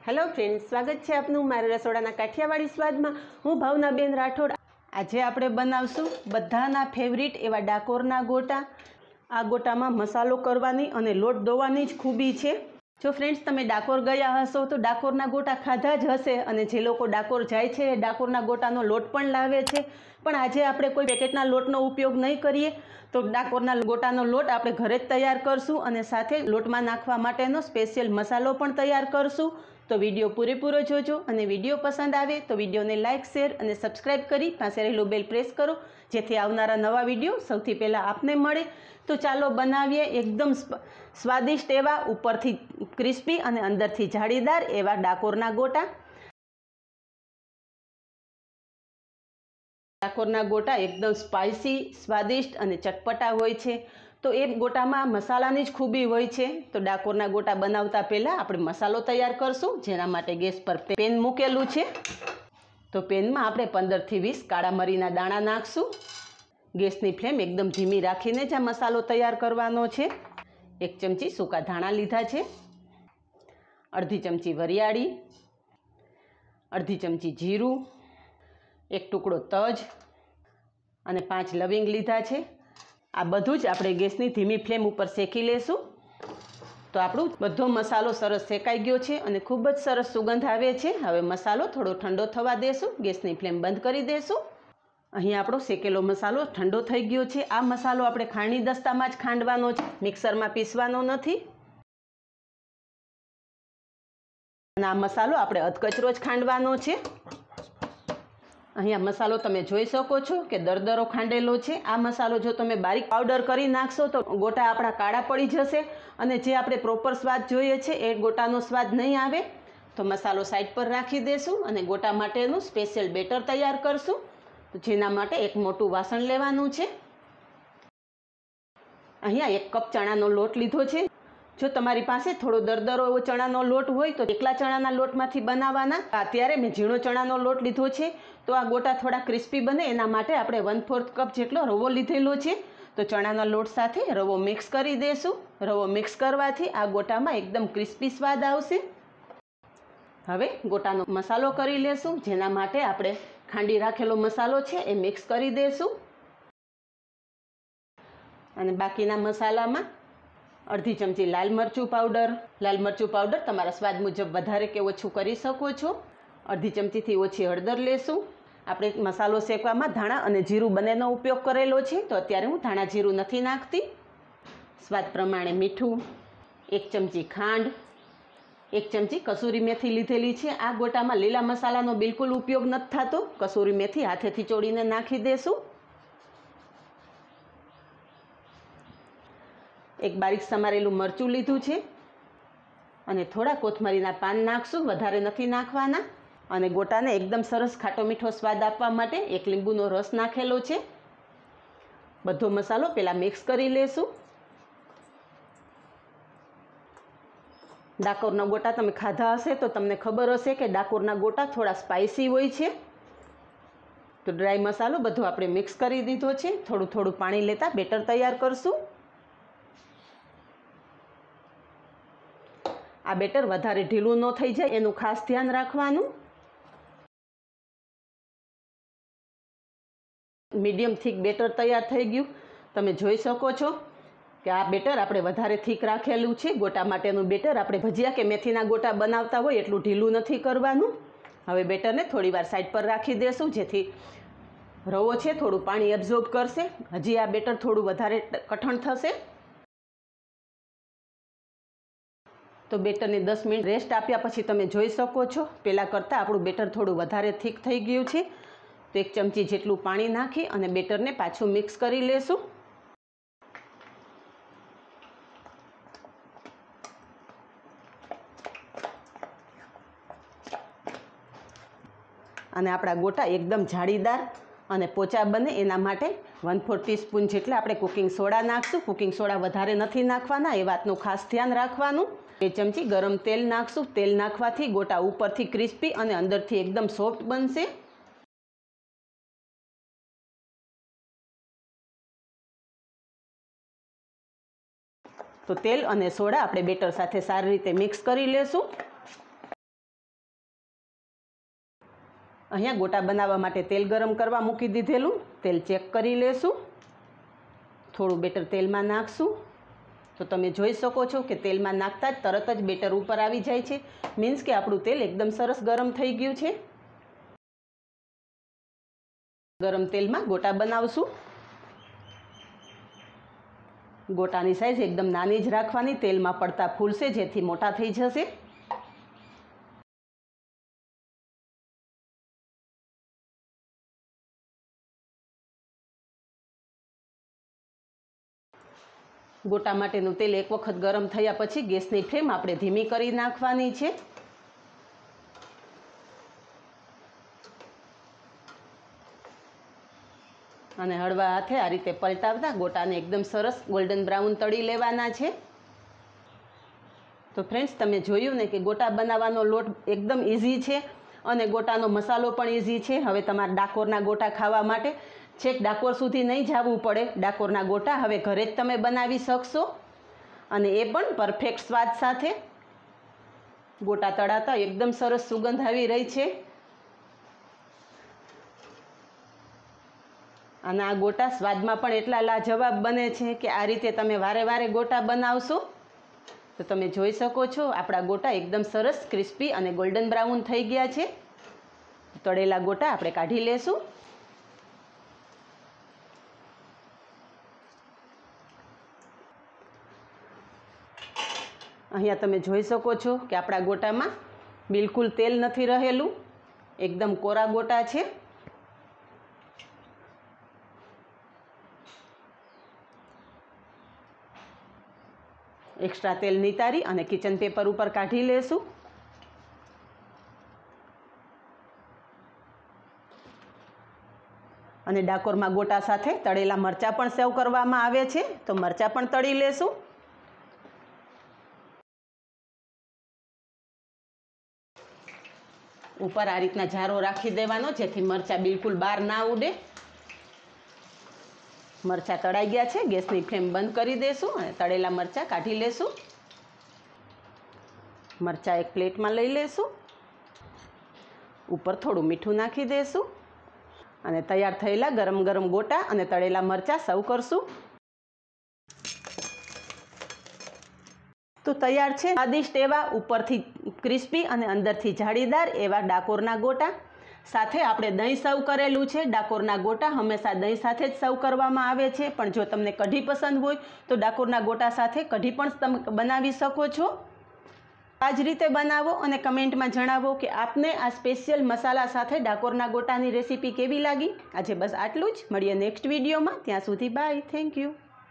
Hello friends, स्वागत है आपनु मारा रसोड़ाना काठियावाड़ी स्वादमां। हूँ भावनाबेन राठोड। आजे आपणे बनावशुं बधाना फेवरेट एवा डाकोरना गोटा। आ गोटामां मसालो करवानी अने लोट दोवानी ज खूबी छे। जो फ्रेंड्स तमे डाकोर गया हशो तो डाकोरना गोटा खाधा ज हशे अने जे लोको डाकोर जाय छे डाकोरना गोटानो लोट पण लावे छे। पण आजे आपणे कोई पेकेटना लोटनो उपयोग नहीं करीए तो डाकोरना गोटानो लोट आपणे घरे ज तैयार करशुं अने साथे लोटमां नाखवा माटेनो स्पेशियल मसालो पण तैयार करशुं। तो विडियो पूरेपूरो जोजो अने विडियो पसंद आवे तो विडियो ने लाइक शेर अने सब्सक्राइब करी पासे रहेलो बेल प्रेस करो जेथी आवनारा नवा विडियो सौथी पहेला आपने मळे। तो चालो बनावीए एकदम स्वादिष्ट एवा उपरथी क्रिस्पी अने अंदरथी जाळीदार एवा डाकोरना गोटा। डाकोरना गोटा एकदम स्पाइसी स्वादिष्ट अने चटपटा होय छे। तो ए गोटामां मसालानी ज खूबी होय छे। तो डाकोरना गोटा बनावता पहेला आपणे मसालो तैयार करशुं, जेना माटे गैस पर पेन मूकेलुं छे। तो पेनमां आपणे 15 થી 20 काळा मरीना दाणा नाखशुं। गैसनी फ्लेम एकदम धीमी राखीने ज आ मसालो तैयार करवानो छे। 1 चमची सूका धाणा लीधा छे, अर्धी चमची वरियाળી, अर्धी चमची जीरुं, 1 टुकड़ो तज अने 5 लविंग लीधा छे। आ बधुं ज आपणे गैसनी धीमी फ्लेम उपर शेकी लेशुं। तो आपणो बधो मसालो सरस शेकाई गयो छे अने खूब ज सरस सुगंध आवे छे। हवे मसालो थोड़ो ठंडो थवा देशुं, गैसनी फ्लेम बंध करी देशुं। अहीं आपणो शेकेलो मसालो ठंडो थई गयो छे। आ मसालो आपणे खांडनी दस्तामां ज खांडवानो छे, मिक्सरमां पीसवानो नथी। अने आ मसालो आपणे अधकचरो ज खांडवानो छे। अहींया मसालो तमे जोई शको छो के दरदरो खांडेलो छे। आ मसालो जो तमे बारीक पाउडर करी नाखशो तो गोटा आपणा काळा पड़ी जशे अने जे आपणे प्रोपर स्वाद जोईए छे ए गोटानो स्वाद नहीं आवे। तो मसालो साइड पर राखी देशुं अने गोटा माटेनुं स्पेशियल बेटर तैयार करशुं। तो जेना माटे एक मोटुं वासण लेवानुं छे। अहींया 1 कप चणानो लोट लीधो छे। जो तमारी पासे थोड़ो दरदरो एवो चणानो लोट होय तो एकला चणाना लोटमांथी बनाववाना। अत्यारे मैं झीणो चणानो लोट लीधो छे। तो आ गोटा थोड़ा क्रिस्पी बने एना माटे आपणे 1/4 कप जेटलो रवो लीधेलो छे। तो चणाना लोट साथे रवो मिक्स करी देशुं। रवो मिक्स करवाथी आ गोटामां एकदम क्रिस्पी स्वाद आवशे। हवे गोटानो मसालो करी लेशुं, जेना माटे आपणे खांडी राखेलो मसालो छे ए मिक्स करी देशुं। अने बाकीना मसालामां अर्धी चमची लाल मरचुं पाउडर तमारा स्वाद मुजब वधारे के ओछुं करी शको छो। अर्धी चमची थी ओછી हळदर लेशुं। आपणे मसालो शेकवामां धाणा अने जीरुं बनेनो उपयोग करेलो छे तो अत्यारे हूँ धाणा जीरुं नथी नाखती। स्वाद प्रमाणे मीठुं, 1 चमची खांड, 1 चमची कसूरी मेथी लीधेली छे। आ गोटामां लीला मसालानो बिलकुल उपयोग नथी थतो। कसूरी मेथी हाथेथी चोळीने नाखी देशुं। 1 बारीक समारेलुं मरचुं लीधुं छे अने थोड़ा कोथमरीना पान नाखशुं, वधारे नथी नाखवाना। अने गोटाने एकदम सरस खाटो मीठो स्वाद आपवा माटे 1 લીંબુનો रस नाखेलो छे। बधो मसालो पहेला मिक्स करी लेशुं। डाकोरना गोटा तमे खाधा हशे तो तमने खबर हशे के डाकोरना गोटा थोड़ा स्पाइसी होय छे। तो ड्राय मसालो बधो आपणे मिक्स करी दीधो छे। थोड़ुं थोड़ुं पाणी लेता बेटर तैयार करशुं। आ बेटर वधारे ढीलुं न थई जाय एनुं खास ध्यान राखवानुं। मीडियम थीक बेटर तैयार थई गयुं। तमे जोई शको छो के आ बेटर आपणे वधारे थीक राखेलुं छे। गोटा माटेनुं बेटर आपणे भजिया के मेथीना गोटा बनावता होय एटलुं ढीलुं नथी करवानुं। हवे बेटरने थोड़ीवार साइड पर राखी देशुं जेथी रवो छे थोड़ुं पाणी एब्जॉर्ब करशे। हजी आ बेटर थोड़ुं वधारे कठण थशे। तो बेटरने 10 मिनिट रेस्ट आप्या पछी तमे जोई शको छो पहेला करता आपणुं बेटर थोड़ुं वधारे थीक थई गयुं छे। तो 1 चमची जेटलुं पाणी नाखी अने बेटरने पाछुं मिक्स करी लेशुं। अने आपणा गोटा एकदम जाळीदार अने पोचा बने एना माटे 1/4 टीस्पून जेटला आपणे कुकिंग सोडा नाखशुं। कुकिंग सोडा वधारे नथी नाखवाना ए वातनुं खास ध्यान राखवानुं। 2 चमची गरम तेल नाखशुं। तेल नाखवाथी गोटा उपरथी क्रिस्पी अने अंदरथी एकदम सॉफ्ट बनशे। तो तेल अने सोडा आपणे बेटर साथे सारी रीते मिक्स करी लेशुं। અહીંયા ગોટા બનાવવા માટે તેલ ગરમ કરવા મૂકી દીધેલું. તેલ ચેક કરી લેશું. થોડું બેટર તેલમાં નાખશું. તો તમે જોઈ શકો છો કે તેલમાં નાખતા જ તરત જ બેટર ઉપર આવી જાય છે. મીન્સ કે આપણું તેલ એકદમ સરસ ગરમ થઈ ગયું છે. ગરમ તેલમાં ગોટા બનાવશું. ગોટાની સાઈઝ એકદમ નાની જ રાખવાની, તેલમાં પડતા ફૂલશે જેથી મોટા થઈ જશે. ગોટા માટેનું તેલ એક વખત ગરમ થયા પછી ગેસની ફ્લેમ આપણે ધીમી કરી નાખવાની છે. અને હળવા હાથે આ રીતે પલટાવતા ગોટાને એકદમ સરસ ગોલ્ડન બ્રાઉન તળી લેવાના છે. તો ફ્રેન્ડ્સ, તમે જોયું ને કે ગોટા બનાવવાનો લોટ એકદમ ઇઝી છે અને ગોટાનો મસાલો પણ ઇઝી છે. હવે તમારે ડાકોરના ગોટા ખાવા માટે છેક ડાકોર સુધી નહીં જવું પડે. ડાકોરના ગોટા હવે ઘરે જ તમે બનાવી શકશો અને એ પણ પરફેક્ટ સ્વાદ સાથે. ગોટા તળાતા એકદમ સરસ સુગંધ આવી રહી છે. અને આ ગોટા સ્વાદમાં પણ એટલા લાજવાબ બને છે કે આ રીતે તમે વારે વારે ગોટા બનાવશો તો તમે જોઈ શકો છો આપણા ગોટા એકદમ સરસ ક્રિસ્પી અને ગોલ્ડન બ્રાઉન થઈ ગયા છે. તળેલા ગોટા આપણે કાઢી લેશું. અહીંયા તમે જોઈ શકો છો કે આપણા ગોટામાં બિલકુલ તેલ નથી રહેલું, એકદમ કોરા ગોટા છે. એક્સ્ટ્રા તેલ નિતારી અને કિચન પેપર ઉપર કાઢી લેશું. અને ડાકોરમાં ગોટા સાથે તળેલા મરચાં પણ સર્વ કરવામાં આવે છે, તો મરચાં પણ તળી લેશું. ઉપર આ રીતના જારો રાખી દેવાનો જેથી મરચાં બિલકુલ બહાર ના ઉડે. મરચાં તળાઈ ગયા છે. ગેસની ફ્લેમ બંધ કરી દેશું અને તળેલા મરચાં કાઢી લેશું. મરચાં એક પ્લેટમાં લઈ લેશું. ઉપર થોડું મીઠું નાખી દેશું અને તૈયાર થયેલા ગરમ ગરમ ગોટા અને તળેલા મરચાં સર્વ કરશું. તો તૈયાર છે સ્વાદિષ્ટ એવા ઉપરથી ક્રિસ્પી અને અંદરથી જાળીદાર એવા ડાકોરના ગોટા. સાથે આપણે દહીં સર્વ કરેલું છે. ડાકોરના ગોટા હંમેશા દહીં સાથે જ સર્વ કરવામાં આવે છે, પણ જો તમને કઢી પસંદ હોય તો ડાકોરના ગોટા સાથે કઢી પણ તમે બનાવી શકો છો. આ જ રીતે બનાવો અને કમેન્ટમાં જણાવો કે આપને આ સ્પેશિયલ મસાલા સાથે ડાકોરના ગોટાની રેસીપી કેવી લાગી. આજે બસ આટલું જ. મળીએ નેક્સ્ટ વિડીયોમાં. ત્યાં સુધી બાય. Thank you.